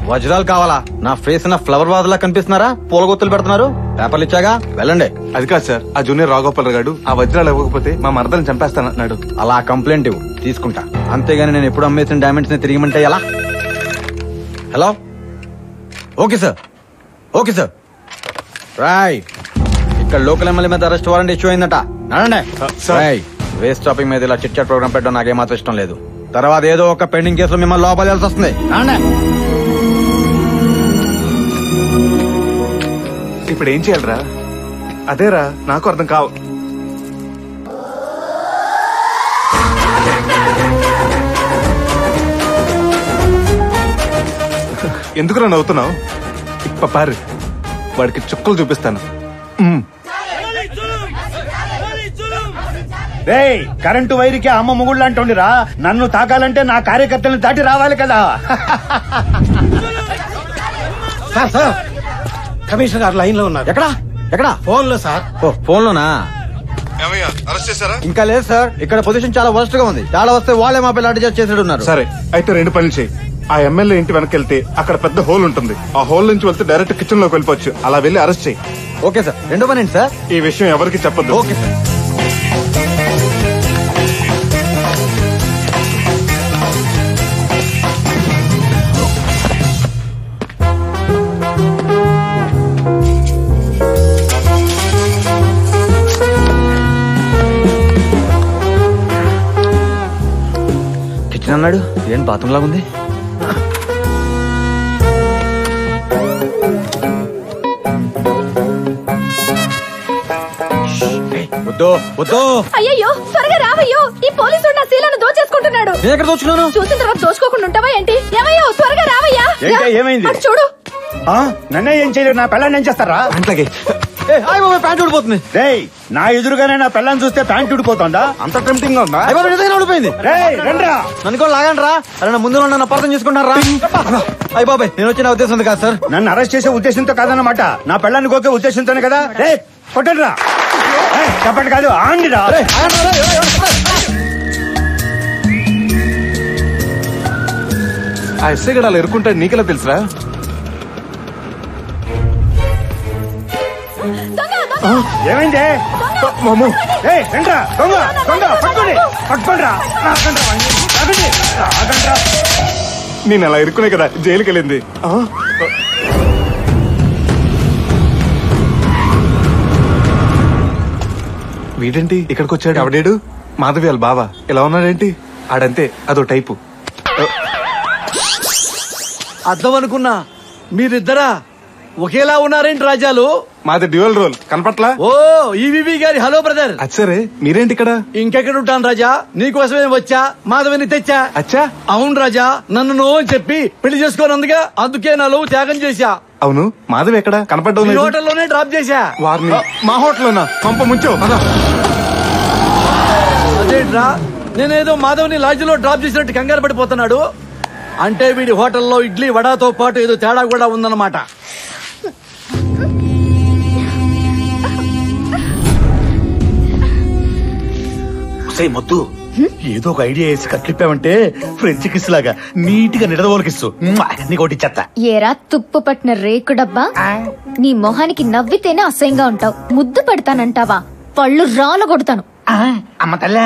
వజ్రాలు కావాలా? నా ఫేస్ నా ఫ్లవర్ వాజ్ లా కనిపిస్తున్నారా? పూలగొత్తులు పెడుతున్నారు. పేపర్లు ఇచ్చాగా, వెళ్ళండి. అది కాదు సార్, ఆ జూనియర్ రాఘోపాల్ గారు ఆ వజ్రాలు ఇవ్వకపోతే మా మరదల్ని చంపేస్తానన్నాడు. అలా కంప్లైంట్ ఇవ్వు, తీసుకుంటా. అంతేగాని నేను ఎప్పుడు అమ్మేసిన డైమండ్స్ ని తిరిగిమంటే ఎలా? Hello, okay sir, okay sir. Roy, ఇక్కడ లోకల్ ఎమ్మెల్యే మీద అరెస్ట్ వారెంట్ ఇష్యూ అయిందట. వేస్ట్ టాపింగ్ మీద ఇలా చిట్ చాట్ ప్రోగ్రామ్ పెట్టడం నాకేమాత్రం ఇష్టం లేదు. తర్వాత ఏదో ఒక పెండింగ్ కేసులో మిమ్మల్ని లోపలేయాల్సి వస్తుంది. ఇప్పుడు ఏం చేయాలరా? అదేరా నాకు అర్థం కావు. ఎందుకురా నవ్వుతున్నావు? ఇప్ప పారు, వాడికి చుక్కలు చూపిస్తాను. కరెంటు వైరుకి అమ్మ ముగుళ్ళు అంటుండిరా. నన్ను తాకాలంటే నా కార్యకర్తలను దాటి రావాలి కదా. సార్, కమిషనర్ గారు లైన్ లో ఉన్నారు. ఎక్కడా? ఎక్కడా? ఫోన్ లో సార్. ఫోన్ లోనా? అరెస్ట్ చేశారా? ఇంకా లేదు సార్, ఇక్కడ పొజిషన్ చాలా వర్స్ట్ గా ఉంది. చాలా వస్తే వాళ్ళే మా పిల్ల అడ్జస్ట్ చేసేడు ఉన్నారు. సరే, అయితే రెండు పనులు చేయి. ఆ ఎమ్మెల్యే ఇంటి వెనకెళ్తే అక్కడ పెద్ద హోల్ ఉంటుంది. ఆ హోల్ నుంచి వెళ్తే డైరెక్ట్ కిచెన్ లోకి వెళ్ళిపోవచ్చు. అలా వెళ్ళి అరెస్ట్ చేయి. Okay sir. రెండో పని ఏంటి సార్? ఈ విషయం ఎవరికి చెప్పొద్దు. Okay sir. కిచెన్ అన్నాడు, ఏం బాత్రూమ్ లాగా ఉంది. అయ్యో, త్వరగా రావయ్యో. ఈ పోలీసుడు నా శీలను దోచేసుకుంటున్నాడు. నేను ఎక్కడ దోచుకున్నాను? చూసిన తర్వాత దోచుకోకుండా ఉంటావా ఏంటి? ఏమయ్యో, త్వరగా రావయ్యా. ఏమైంది? చూడు. నన్నే ఏం చేయలేదు, నా పిల్లని ఏం చేస్తారా? అట్లాగే. ప్యాంట్ ఊడిపోతుంది. నా ఎదురుగానే నా పిల్లని చూస్తే ప్యాంట్ ఊడిపోతుందా? అంత టెంప్టింగ్ గా ఉందా? ఊడిపోయింది. నన్ను కూడా లాగండి రా. అరే, ముందు నన్ను అపార్థం చేసుకుంటారా? అయ్య బాబాయ్, నేను వచ్చిన ఉద్దేశం కాదు సార్. నన్ను అరెస్ట్ చేసే ఉద్దేశంతో కాదన్నమాట. నా పిల్లని కోకే ఉద్దేశంతోనే కదా. కొట్టండి రా. చెప్పండి కాదు, ఆండి రా. ఆ ఎస్ఐ గడ అలా ఎరుకుంటాడు, నీకెలా తెలుసురా? ఏమైంది? నేను అలా ఇరుక్కునే కదా జైలుకి వెళ్ళింది. వీడేంటి ఇక్కడికి వచ్చాడు? ఎవడేడు? మాధవి వాళ్ళ బావ. ఇలా ఉన్నాడేంటి? ఆడంతే, అదో టైపు. అర్థం అనుకున్నా. మీరిద్దరా ఒకేలా ఉన్నారేంటి రాజాలు? మాది డ్యూయల్ రోల్, కనపట్లా? ఓ, ఈవీవి గారి హలో బ్రదర్. అచ్చరే, మీరేంటి ఇక్కడ? ఇంకెక్కడ ఉంటాను రాజా, నీకోసమే వచ్చా. మాధవిని తెచ్చా. అచ్చా? అవును రాజా, నన్ను నో అని చెప్పి పెళ్లి చేసుకోనందుగా, అందుకే నా లవ్ త్యాగం చేశా. అవును, మాధవి ఎక్కడ కనపడ్డా? హోటల్లోనే డ్రాప్ చేశా. వారిని మా హోటల్లోనా? పంప ముంచో. అదేంట్రా, నేనేదో మాధవ్ని లాడ్జిలో డ్రాప్ చేసినట్టు కంగారు పడిపోతున్నాడు. అంటే వీడి హోటల్లో ఇడ్లీ వడాతో పాటు ఏదో తేడా కూడా ఉందన్నమాట. మొద్దు, ఏదో ఒక ఐడియా వేసి కట్లిప్పావంటే ఫ్రెంచ్ కిస్ లాగా నీట్ గా నిడదవోలకిస్తూ నీకోటి చెత్త. ఏరా తుప్పు పట్టిన రేకు డబ్బా, నీ మొహానికి నవ్వితేనే అసహ్యంగా ఉంటావు. ముద్దు పెడతానంటావా? పళ్ళు రాళ్ళు కొడతాను. అమ్మ తల్ల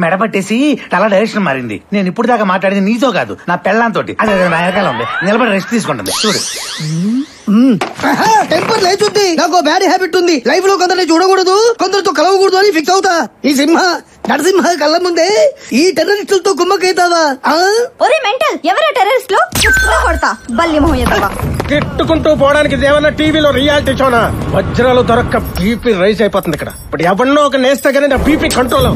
మెడపట్టేసి తల డైరెక్షన్ మారింది. నేను ఇప్పుడు దాకా మాట్లాడింది నీతో కాదు, నా పెళ్ళంతోటి. అదే నా వెనకాల ఉంది, నిలబడి రెస్ట్ తీసుకుంటుంది. చూడు, టెంపర్ లేచుద్ది. నాకు బ్యాడ్ హ్యాబిట్ ఉంది. లైఫ్ లో కొందరిని చూడకూడదు, కొందరితో కలవకూడదు అని ఫిక్స్ అవుతా. ఈ నరసింహ కళ్ళ ముందే ఈ టెర్రరిస్టులతో కుమ్మకైతావా? ఒరే మెంటల్, ఎవరా టెర్రరిస్టులు? కొడతా బల్లి మొహయ్యదవా. తిట్టుకుంటూ పోవడానికి ఏమన్నా టీవీలో రియాలిటీ షోనా? వజ్రాలు దొరక్క బీపీ రైజ్ అయిపోతుంది ఇక్కడ. ఇప్పుడు ఎవరినో ఒక నేస్తే కానీ నా బీపీ కంట్రోల్.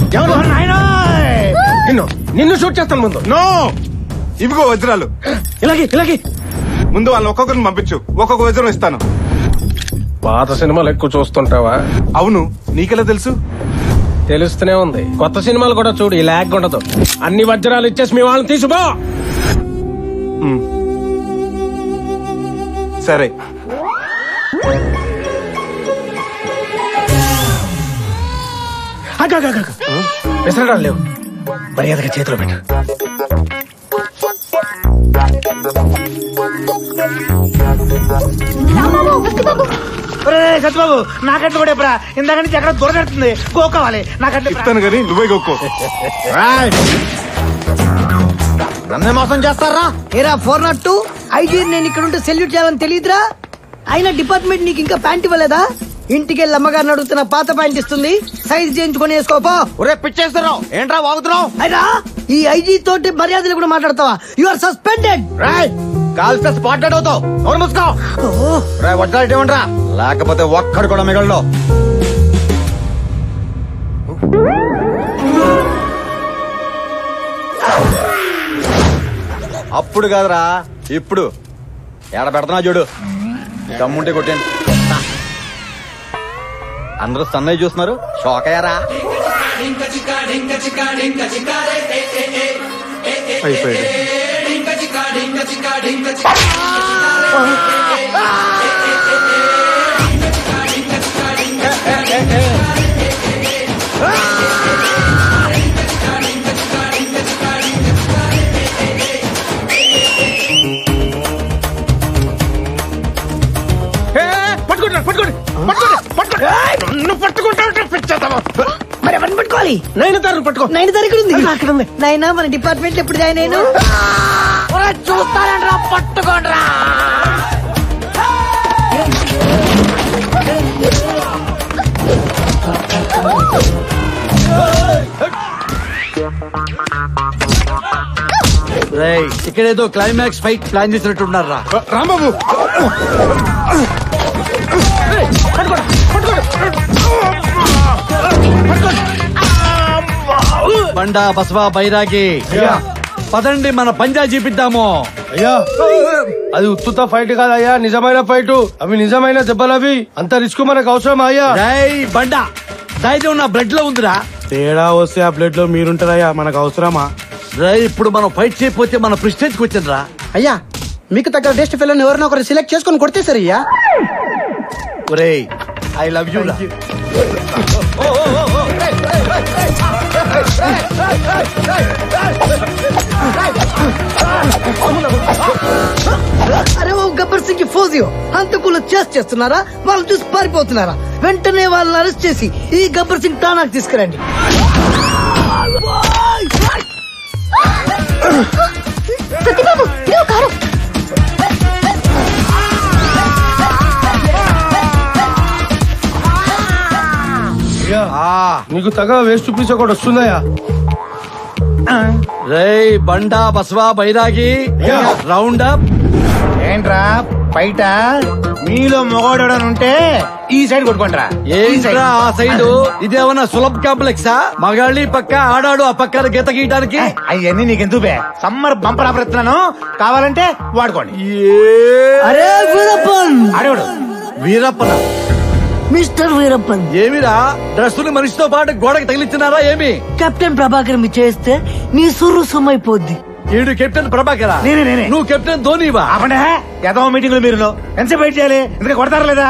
నిన్ను షూట్ చేస్తాను ముందు. నో, ఇవిగో వజ్రాలు. ఇలాగే ముందు వాళ్ళని ఒక్కొక్కరిని పంపించు, ఒక్కొక్క వజ్రం ఇస్తాను. పాత సినిమాలు ఎక్కువ చూస్తుంటావా? అవును, నీకెలా తెలుసు? తెలుస్తూనే ఉంది. కొత్త సినిమాలు కూడా చూడు, ఈ లాగ్ ఉండదు. అన్ని వజ్రాలు ఇచ్చేసి మీ వాళ్ళని తీసుకో. సరే, విసరడాలు లేవు, మర్యాదగా చేతిలో పెట్టు. సత్యబాబు నాకట్లు కూడా ఎప్పుడా ఇందాక నుంచి ఎక్కడ దొరకడుతుంది గోకోవాలి నాకట్లు ఇస్తాను కానీ నువ్వే గొక్కో. నన్నే మోసం చేస్తారా? ఏరా 402 ఐజీ నేను ఇక్కడ ఉంటే సెల్యూట్ చేయాలని తెలియదురా? అయినా డిపార్ట్మెంట్ నీకు ఇంకా ప్యాంట్ ఇవ్వలేదా? ఇంటికి వెళ్ళి అమ్మగారిని అడుగుతున్న పాత ప్యాంట్ ఇస్తుంది, సైజ్ చేయించుకొని వేసుకోపో. ఒరే పిచ్చేస్తున్నావు ఏంట్రా వాగుతున్నావు? అయినా ఈ ఐజీ తోటి మర్యాదలు కూడా మాట్లాడతావా? You are suspended. కాల్స్తే స్పాట్ డెడ్ అవుతావు. నోరు మూసుకో. వడ్డారేమంట్రా, లేకపోతే ఒక్కడు కూడా మిగలడు. అప్పుడు కాదురా ఇప్పుడు ఏడ పెడుతున్నా చూడు. దమ్ముంటే కొట్టాను. అందరూ సన్నయ్య చూస్తున్నారు, షాక్ అయ్యారా? అయిపోయాడు. మరి ఎవరిని పట్టుకోవాలి? 9 తారీఖు పట్టుకో. 9 తారీఖు ఉంది. నైనా మన డిపార్ట్మెంట్ ఎప్పుడు జాయిన్ అయినా చూస్తారా? పట్టుకోండిరా. ఇక్కడేదో క్లైమాక్స్ ఫైట్ ప్లాన్ చేసినట్టున్నారా? రాంబాబు బండా బసవా బైరాగి పదండి మన పంజా చూపిద్దాము. అయ్యా అది ఉత్తుత ఫైట్ కాదయ్యా, నిజమైన ఫైట్. అవి నిజమైన దెబ్బలు. అవి అంత రిస్క్ మనకు అవసరం అయ్యా? బండా ధైర్యం నా బ్లడ్ లో ఉందిరా. తేడా వస్తే ఆ బ్లడ్ లో మీరుంటారయ్యా, మనకు అవసరమా? ఇప్పుడు మనం ఫైట్ చేయకపోతే మన ప్రెస్టేజ్ కి వచ్చిందిరా. అయ్యా మీకు తగ్గ బెస్ట్ ఫెలోని ఎవరినో ఒకరు సెలెక్ట్ చేసుకుని కొడితే సరే. అయ్యా ఒరేయ్ ఐ లవ్ యూ. అరే ఓ గబ్బర్ సింగ్ ఫోజియో హంతకులు చేస్తున్నారా? వాళ్ళు చూసి పారిపోతున్నారా? వెంటనే వాళ్ళని అరెస్ట్ చేసి ఈ గబ్బర్ సింగ్ ఠానాకు తీసుకురండి. సత్యబాబు ఇదో కారు. నీకు తగ్గ వేస్ట్ పీస్ ఒకటి వస్తుందయ్యా. రేయ్ బండా బసవా బైరాగి రౌండ్ అప్. ఏంట్రా బయట మీలో మొగోడనుంటే ఈ సైడ్ కొట్టుకుంటారా? ఏంట్రా ఆ సైడ్? ఇదేమన్నా సులభ్ కాంప్లెక్సా? మగాళ్ళి పక్క ఆడాడు ఆ పక్కన గీత గీయడానికి. అవన్నీ నీకెందుకు బే? సమ్మర్ బంపర్ ఆఫర్ ఇస్తున్నాను, కావాలంటే వాడుకోండి. అరే వీరప్పన్, ఆడేవాడు వీరప్పన మిస్టర్ వీరప్పన్. ఏమిరా డ్రెస్సులు మనిషితో పాటు గోడకి తగిలిచ్చినారా ఏమి? కెప్టెన్ ప్రభాకర్ మీ చేస్తే నీ సుర్రు సుమైపోద్ది. ఈడు కెప్టెన్ ప్రభాకరా? నేనే. నువ్వు కెప్టెన్ ధోనివా? అవండే ఎదో మీటింగ్ లో మీరు ఎంతసేపు వెయిట్ చేయాలి? ఎందుకంటే కొడతారా లేదా?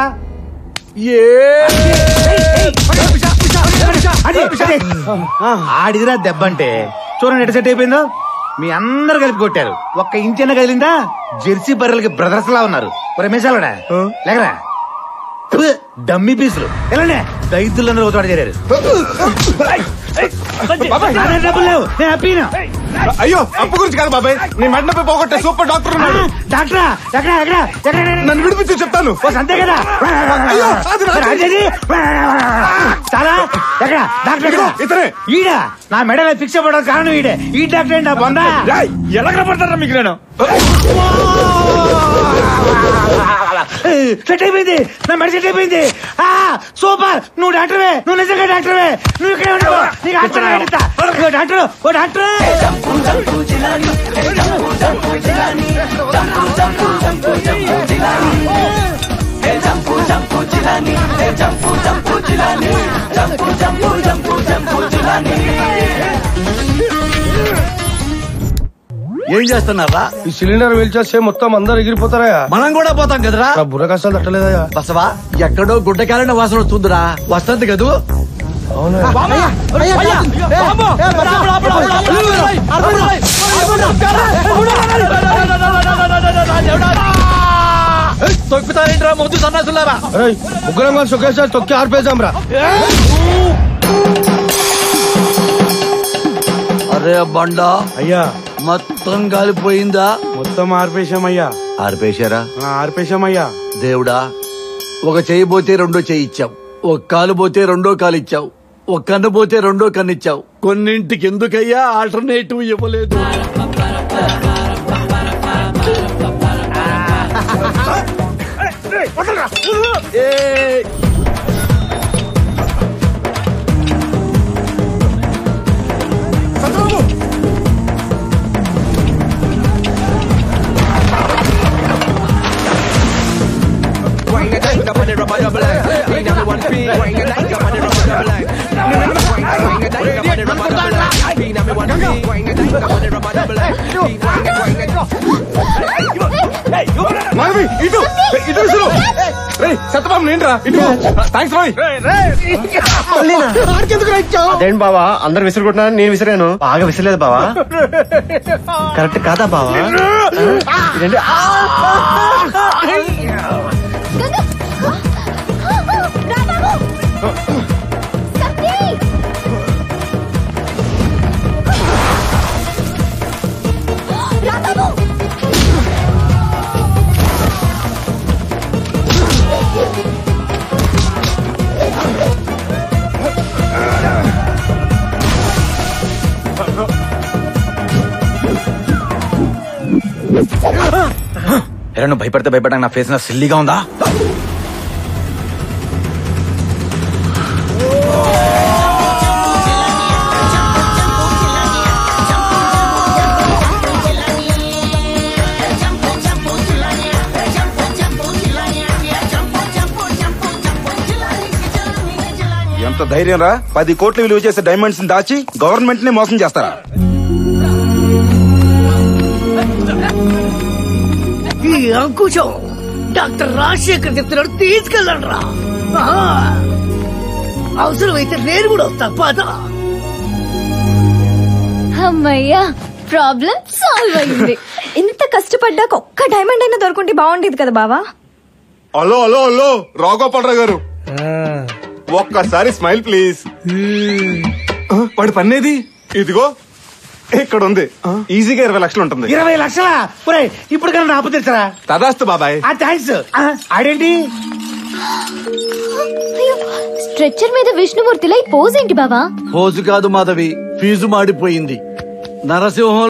ఆడిదిరా దెబ్బంటే చూడండి ఎట సెట్ అయిపోయిందో. మీ అందరు కలిపి కొట్టారు, ఒక్క ఇంచైనా కదిలిందా? జెర్సీ బర్రెలకి బ్రదర్స్ లా ఉన్నారు. ఒరే మీసాలడా లేకరా డమ్మీ పీసులు ఎలానే దైతులందరూ ఒకటి చేరారు. డబ్బులు లేవు, నేను హ్యాపీనా. అయ్యో అప్పు గురించి కాదు బాబాయ్, నీ మెడపై పోగొట్టే సూపర్ డాక్టర్ ఉన్నాడు. డాక్టరా? ఎక్కడ నన్ను విడిపించి చెప్తాను. అంతే కదా. చాలా ఎక్కడ డాక్టర్? ఇతనే. ఈడ నా మెడలో ఫిక్స్ అవ్వడం కారణం ఈడే. ఈ డాక్టర్ ఏంటా బొందా? ఎలా కనపడతారా మీకు నేను? సెట్ అయిపోయింది, నా మెడ సెట్ అయిపోయింది. సూపర్, నువ్వు డాక్టర్వే, నువ్వు నిజంగా డాక్టర్వే. నువ్వు ఇక్కడ ఉండవు, నీకు డాక్టర్. ఓ డాక్టర్ ఏం చేస్తున్నారా? ఈ సిలిండర్ వెళ్చేస్తే మొత్తం అందరు ఎగిరిపోతారయ్యా. మనం కూడా పోతాం కదరా. నా బుర్ర కష్టాలు తట్టలేదయ్యా. బసవా ఎక్కడో గుడ్డకాలిన వాసన వస్తుందిరా. వస్తుంది కదూ? తొక్కుతారేంట్రా మొద్దు సన్నాసులారా? అరే ముగ్గురం కలిసి ఒకేసారి తొక్కి ఆర్పేసాం రా. అరే బండా అయ్యా మొత్తం కాలిపోయిందా? మొత్తం ఆర్పేశామయ్యా. ఆర్పేశారా? ఆర్పేశామయ్యా. దేవుడా, ఒక చెయ్యి పోతే రెండో చెయ్యి ఇచ్చావు, ఒక కాలు పోతే రెండో కాలు ఇచ్చావు, ఒక కన్ను పోతే రెండో కన్ను ఇచ్చావు. కొన్నింటికి ఎందుకయ్యా ఆల్టర్నేటివ్ ఇవ్వలేదు? మాధవి ఇటు ఇటు విసురు. సత్యబాబు నేనురా ఇటు. Thanks boy. అదేంటి బావా అందరు విసురుకుంటున్నారు, నేను విసిరాను. బాగా విసిరలేదు బావా. కరెక్ట్ కాదా బావా? నువ్వు భయపడితే భయపడడానికి నా ఫేస్ నా సిల్లీగా ఉందా? ఎంత ధైర్యం రా? 10 కోట్లు విలువ చేసే డైమండ్స్ దాచి గవర్నమెంట్ ని మోసం చేస్తారా? ఈ అంకుశం డాక్టర్ రాజశేఖర్ చెప్తున్నాడు, తీసుకెళ్ళండి రా. అవసరమైతే నేను కూడా వస్తా. పద. అమ్మయ్యా, ప్రాబ్లం సాల్వ్ అయింది. ఇంత కష్టపడ్డాక ఒక్క డైమండ్ అయినా దొరుకుంటే బాగుండేది కదా బావా. హలో హలో హలో రాఘోపాలరావు గారు, ఒక్కసారి స్మైల్ ప్లీజ్. వాడి పన్నేది? ఇదిగో ఇక్కడ ఉంది. ఈజీగా 20 లక్షలు ఉంటుంది. 20 లక్షలా? ఇప్పుడు కన్నా ఆపు తెచ్చరా? తదాస్తు బాబాయ్. థ్యాంక్స్. ఆడేంటి? స్ట్రెచ్చర్ మీద విష్ణుమూర్తిలో ఈ పోజ్ ఏంటి బావా? పోజు కాదు మాధవి, ఫీజు మాడిపోయింది. నరసింహం